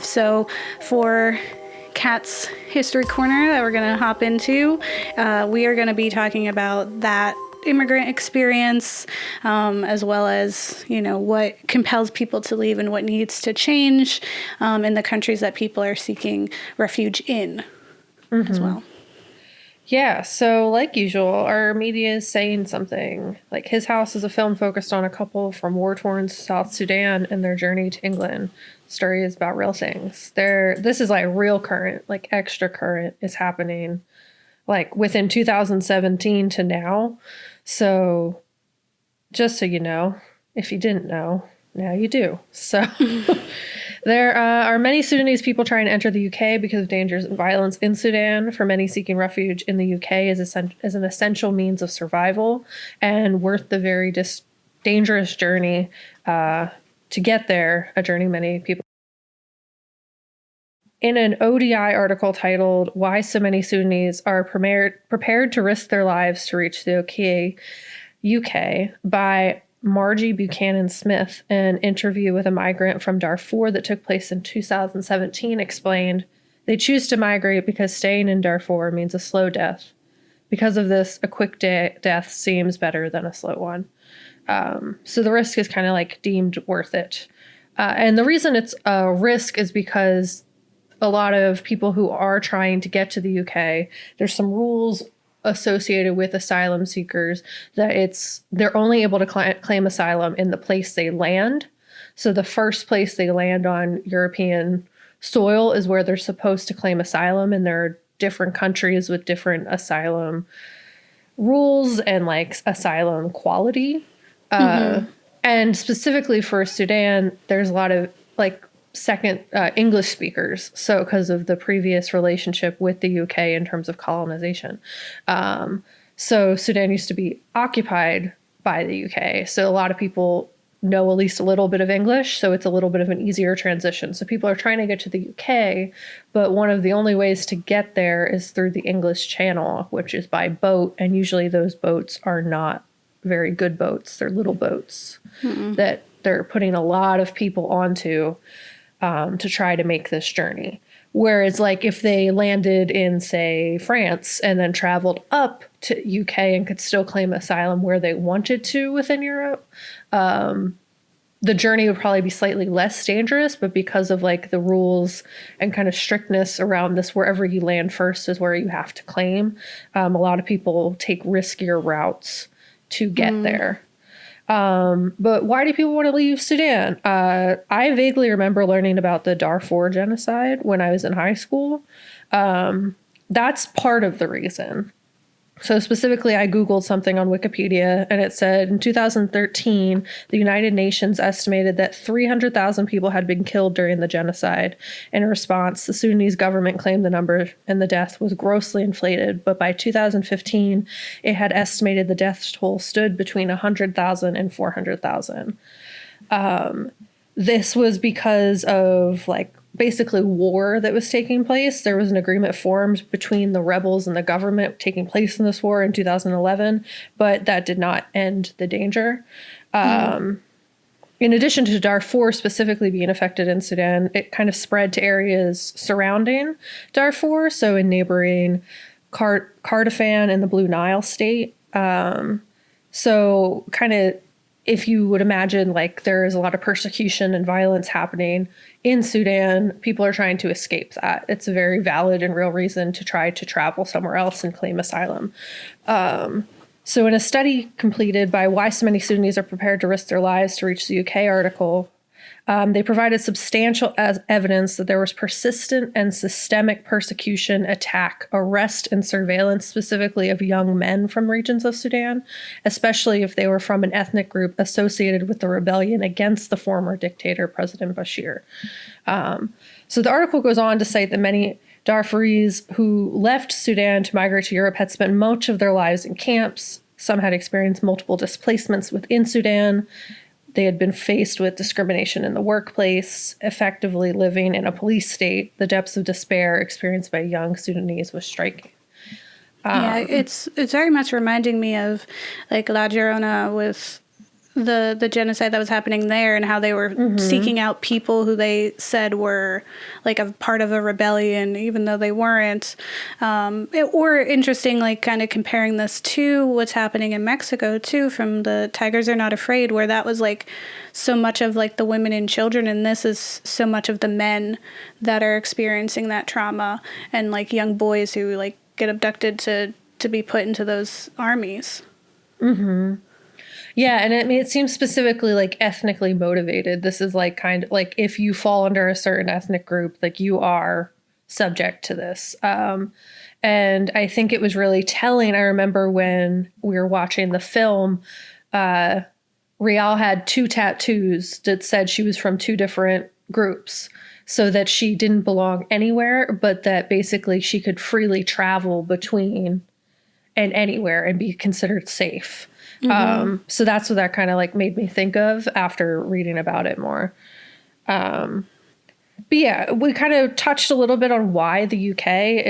So for Kat's History Corner that we're going to hop into, we are going to be talking about that immigrant experience, as well as, what compels people to leave and what needs to change in the countries that people are seeking refuge in as well. Yeah, so like usual, our media is saying something. Like His House is a film focused on a couple from war-torn South Sudan and their journey to England. The story is about real things. This is like real current, like extra current is happening like within 2017 to now. So just so you know, if you didn't know, now you do. So there are many Sudanese people trying to enter the UK because of dangers and violence in Sudan. For many seeking refuge in the UK is an essential means of survival and worth the very dangerous journey to get there, a journey many people. In an ODI article titled "Why So Many Sudanese Are Prepared to Risk Their Lives to Reach the UK" by Margie Buchanan Smith, an interview with a migrant from Darfur that took place in 2017 explained, they choose to migrate because staying in Darfur means a slow death. Because of this, a quick death seems better than a slow one. So the risk is kind of like deemed worth it. And the reason it's a risk is because a lot of people who are trying to get to the UK, there's some rules associated with asylum seekers that they're only able to claim asylum in the place they land. So the first place they land on European soil is where they're supposed to claim asylum, and there are different countries with different asylum rules and like asylum quality. And specifically for Sudan, there's a lot of like second English speakers. So because of the previous relationship with the UK in terms of colonization. So Sudan used to be occupied by the UK. So a lot of people know at least a little bit of English. So it's a little bit of an easier transition. So people are trying to get to the UK, but one of the only ways to get there is through the English Channel, which is by boat. And usually those boats are not very good boats. They're little boats that they're putting a lot of people onto to try to make this journey. Whereas like if they landed in, say, France and then traveled up to UK and could still claim asylum where they wanted to within Europe, the journey would probably be slightly less dangerous. But because of like the rules and kind of strictness around this, wherever you land first is where you have to claim. A lot of people take riskier routes to get there. But why do people want to leave Sudan? I vaguely remember learning about the Darfur genocide when I was in high school. That's part of the reason. So specifically, I Googled something on Wikipedia, and it said in 2013, the United Nations estimated that 300,000 people had been killed during the genocide. In response, the Sudanese government claimed the number and the death was grossly inflated, but by 2015, it had estimated the death toll stood between 100,000 and 400,000. This was because of like basically war that was taking place. There was an agreement formed between the rebels and the government taking place in this war in 2011, but that did not end the danger. In addition to Darfur specifically being affected in Sudan, it kind of spread to areas surrounding Darfur, so in neighboring Kordofan and the Blue Nile state. So kind of if you would imagine like there is a lot of persecution and violence happening in Sudan, people are trying to escape that. It's a very valid and real reason to try to travel somewhere else and claim asylum. So in a study completed by Why So Many Sudanese Are Prepared to Risk Their Lives to Reach the UK article, they provided substantial evidence that there was persistent and systemic persecution, attack, arrest, and surveillance specifically of young men from regions of Sudan, especially if they were from an ethnic group associated with the rebellion against the former dictator, President Bashir. So the article goes on to cite that many Darfuris who left Sudan to migrate to Europe had spent much of their lives in camps. Some had experienced multiple displacements within Sudan. They had been faced with discrimination in the workplace, effectively living in a police state. The depths of despair experienced by young Sudanese was striking. Yeah, it's very much reminding me of like La Llorona with the genocide that was happening there and how they were seeking out people who they said were like a part of a rebellion, even though they weren't. Or interesting, like kind of comparing this to what's happening in Mexico too, from the Tigers Are Not Afraid, where that was like so much of like the women and children, and this is so much of the men that are experiencing that trauma, and like young boys who like get abducted to be put into those armies. Yeah, and it seems specifically like ethnically motivated. This is like kind of like if you fall under a certain ethnic group, like you are subject to this. And I think it was really telling. I remember when we were watching the film, Rial had 2 tattoos that said she was from 2 different groups, so that she didn't belong anywhere, but that basically she could freely travel between and anywhere and be considered safe. So that's what that kind of like made me think of after reading about it more. But yeah, we kind of touched a little bit on why the UK.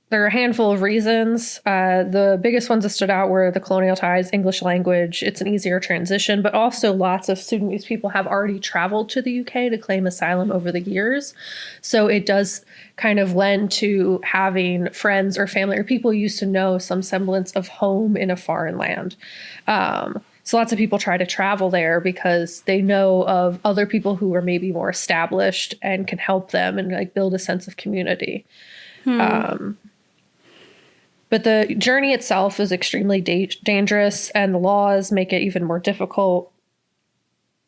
There are a handful of reasons. The biggest ones that stood out were the colonial ties, English language. It's an easier transition, but also lots of Sudanese people have already traveled to the UK to claim asylum over the years. So it does kind of lend to having friends or family or people you used to know some semblance of home in a foreign land. So lots of people try to travel there because they know of other people who are maybe more established and can help them and like build a sense of community. But the journey itself is extremely dangerous, and the laws make it even more difficult.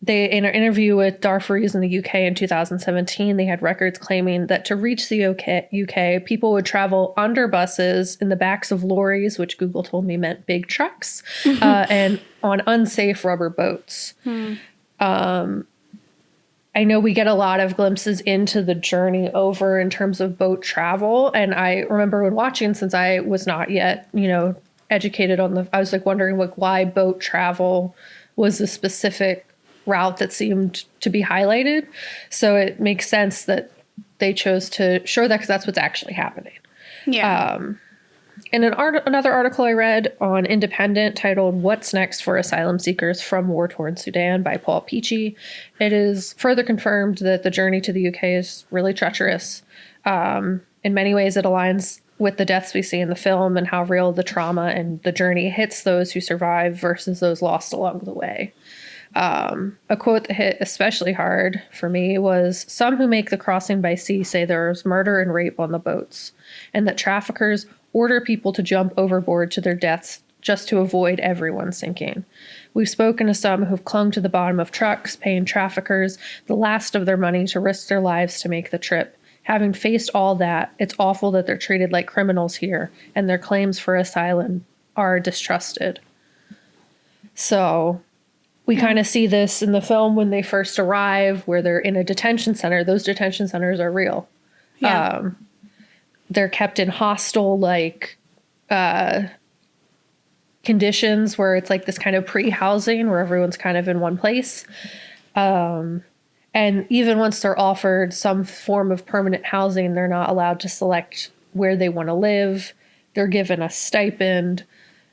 In an interview with Darfuris in the UK in 2017, they had records claiming that to reach the UK, people would travel under buses, in the backs of lorries, which Google told me meant big trucks, and on unsafe rubber boats. I know we get a lot of glimpses into the journey over in terms of boat travel. And I remember when watching, since I was not yet, educated on I was like wondering like why boat travel was a specific route that seemed to be highlighted. So it makes sense that they chose to show that because that's what's actually happening. Yeah. In another article I read on Independent titled "What's Next for Asylum Seekers from War-Torn Sudan" by Paul Peachy, it is further confirmed that the journey to the UK is really treacherous. In many ways, it aligns with the deaths we see in the film and how real the trauma and the journey hits those who survive versus those lost along the way. A quote that hit especially hard for me was, "Some who make the crossing by sea say there is murder and rape on the boats, and that traffickers order people to jump overboard to their deaths just to avoid everyone sinking. We've spoken to some who've clung to the bottom of trucks, paying traffickers the last of their money to risk their lives to make the trip. Having faced all that, it's awful that they're treated like criminals here, and their claims for asylum are distrusted." So we kind of see this in the film when they first arrive, where they're in a detention center. Those detention centers are real. Yeah. They're kept in hostile, conditions where it's like this kind of pre-housing where everyone's kind of in one place. And even once they're offered some form of permanent housing, they're not allowed to select where they want to live. They're given a stipend.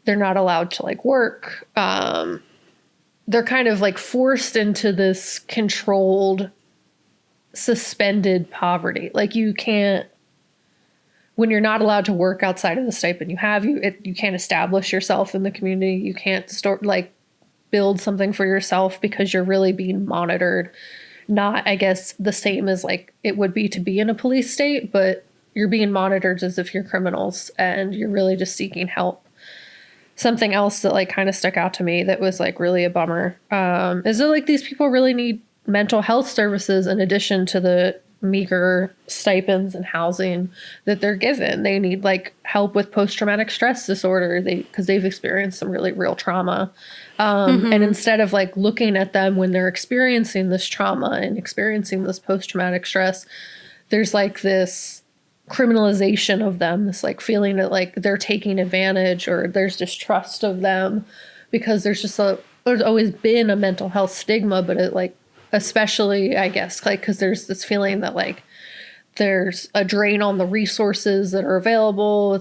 They're not allowed to work. They're kind of forced into this controlled, suspended poverty. You can't, when you're not allowed to work outside of the stipend you have, you can't establish yourself in the community. You can't build something for yourself because you're really being monitored. Not, I guess, the same as it would be to be in a police state, but you're being monitored as if you're criminals and you're really just seeking help. Something else that kind of stuck out to me that was really a bummer is that these people really need mental health services in addition to the meager stipends and housing that they're given. They need help with post-traumatic stress disorder because they've experienced some really real trauma. And instead of looking at them when they're experiencing this trauma and experiencing this post-traumatic stress, there's this criminalization of them, this feeling that they're taking advantage, or there's distrust of them because there's always been a mental health stigma, but it especially, I guess, because there's this feeling that there's a drain on the resources that are available.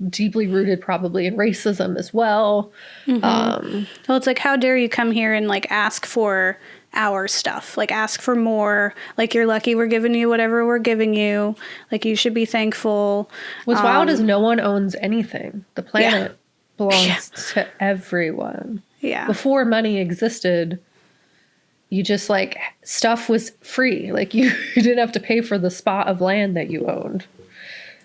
deeply rooted probably in racism as well. Well, it's like, how dare you come here and like ask for our stuff, like ask for more, like you're lucky we're giving you whatever we're giving you, like you should be thankful. What's wild is no one owns anything. The planet belongs to everyone. Yeah. Before money existed, you just like stuff was free. Like you didn't have to pay for the spot of land that you owned.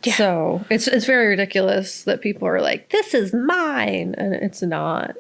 Yeah. So it's very ridiculous that people are like, this is mine. And it's not,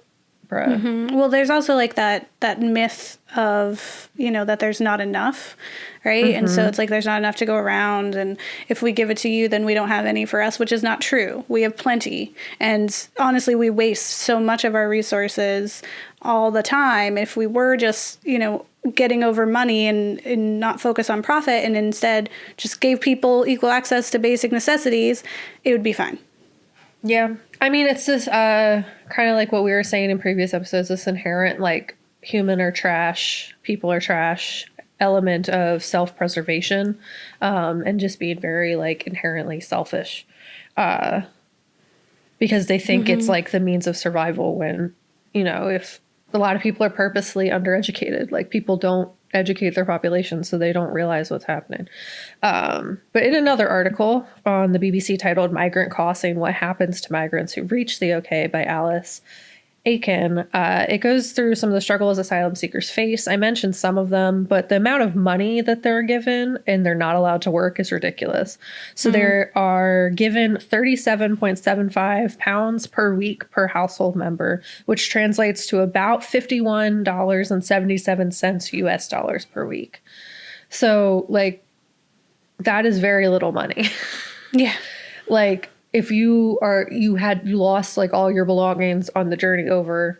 bruh. Well, there's also like that myth of, you know, that there's not enough, right? And so it's like there's not enough to go around, and if we give it to you, then we don't have any for us, which is not true. We have plenty. And honestly, we waste so much of our resources all the time. If we were just, you know, getting over money and not focus on profit, and instead just gave people equal access to basic necessities, it would be fine. Yeah. I mean, it's this kind of like what we were saying in previous episodes, this inherent like human are trash, people are trash element of self-preservation, and just being very like inherently selfish, because they think it's like the means of survival, when, you know, if a lot of people are purposely undereducated, like people don't educate their population, so they don't realize what's happening. But in another article on the BBC titled Migrant Crossing, What Happens to Migrants Who Reach the UK by Alice Aiken, it goes through some of the struggles asylum seekers face. I mentioned some of them, but the amount of money that they're given and they're not allowed to work is ridiculous. So they are given £37.75 per week per household member, which translates to about $51.77 US dollars per week. So like, that is very little money. Yeah. Like, if you lost like all your belongings on the journey over,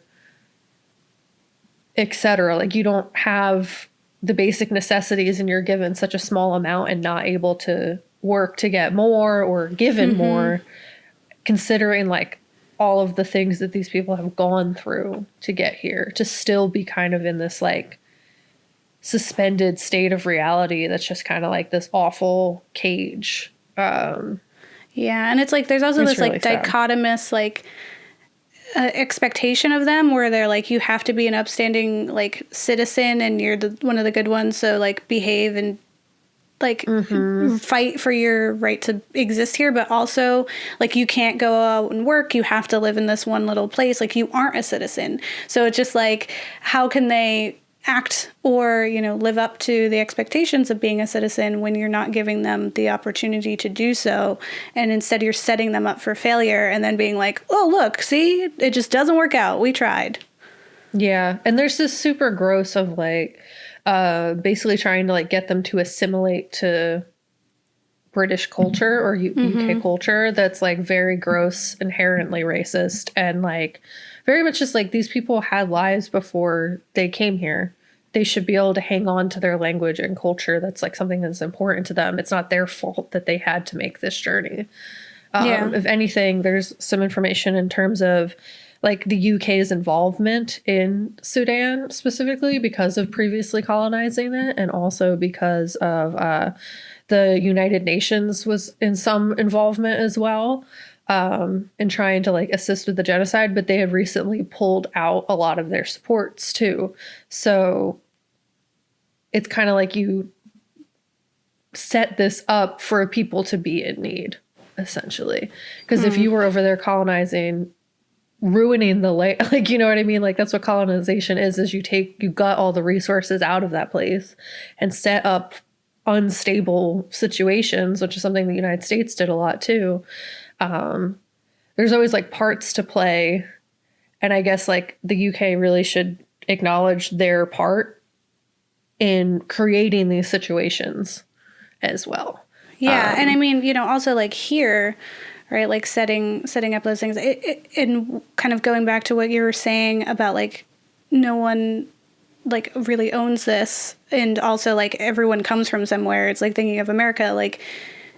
etc., like you don't have the basic necessities and you're given such a small amount and not able to work to get more or given more, considering like all of the things that these people have gone through to get here, to still be kind of in this like suspended state of reality that's just kind of like this awful cage. Yeah, and it's like there's also this really like sad. dichotomous like expectation of them, where they're like, you have to be an upstanding like citizen and you're one of the good ones, so like behave and like fight for your right to exist here, but also like you can't go out and work, you have to live in this one little place, like you aren't a citizen. So it's just like, how can they act or, you know, live up to the expectations of being a citizen when you're not giving them the opportunity to do so, and instead you're setting them up for failure and then being like, oh look, see, it just doesn't work out, we tried. Yeah, and there's this super gross of like basically trying to like get them to assimilate to British culture or UK culture that's like very gross, inherently racist, and like very much just like these people had lives before they came here. They should be able to hang on to their language and culture. That's like something that's important to them. It's not their fault that they had to make this journey. If anything, there's some information in terms of like the UK's involvement in Sudan specifically because of previously colonizing it, and also because of the United Nations was in some involvement as well, in trying to like assist with the genocide, but they have recently pulled out a lot of their supports too. So it's kind of like you set this up for people to be in need, essentially. Because if you were over there colonizing, ruining the land, like, you know what I mean? Like, that's what colonization is you gut all the resources out of that place and set up unstable situations, which is something the United States did a lot too. There's always like parts to play, and I guess like the UK really should acknowledge their part in creating these situations as well. Yeah, and I mean, you know, also like here, right, like setting up those things, and kind of going back to what you were saying about like no one like really owns this, and also like everyone comes from somewhere. It's like thinking of America, like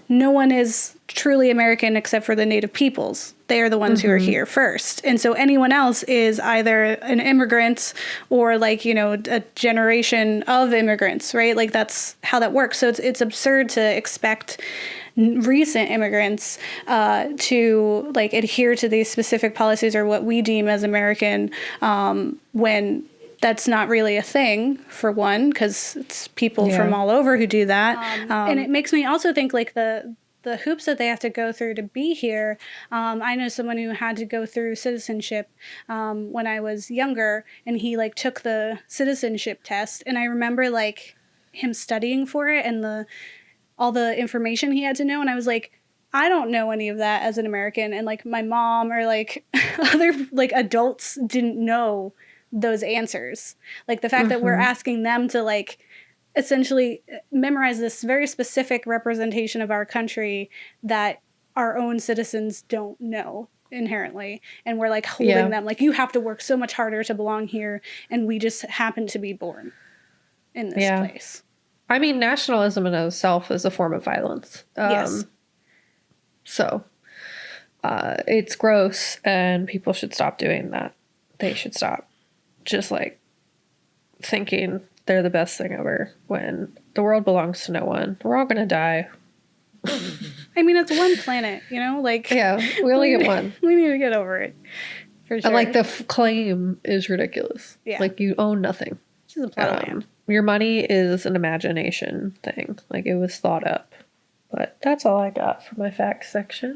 no one is truly American except for the native peoples. They are the ones who are here first. And so anyone else is either an immigrant or like, a generation of immigrants, right? Like that's how that works. So it's absurd to expect recent immigrants to like adhere to these specific policies or what we deem as American when that's not really a thing, for one, because it's people from all over who do that. And it makes me also think like the hoops that they have to go through to be here. I know someone who had to go through citizenship when I was younger, and he like took the citizenship test, and I remember like him studying for it and all the information he had to know, and I was like, I don't know any of that as an American, and like my mom or like other like adults didn't know those answers. Like the fact that we're asking them to like essentially memorize this very specific representation of our country that our own citizens don't know inherently, and we're like holding them like, you have to work so much harder to belong here, and we just happen to be born in this place. I mean, nationalism in itself is a form of violence. Yes. So it's gross, and people should stop doing that. They should stop just like thinking they're the best thing ever when the world belongs to no one. We're all going to die. I mean, it's one planet, like... Yeah, we only get one. We need to get over it. For sure. And like the claim is ridiculous. Yeah. Like you own nothing. It's just a plot of land. Your money is an imagination thing. Like it was thought up. But that's all I got for my facts section.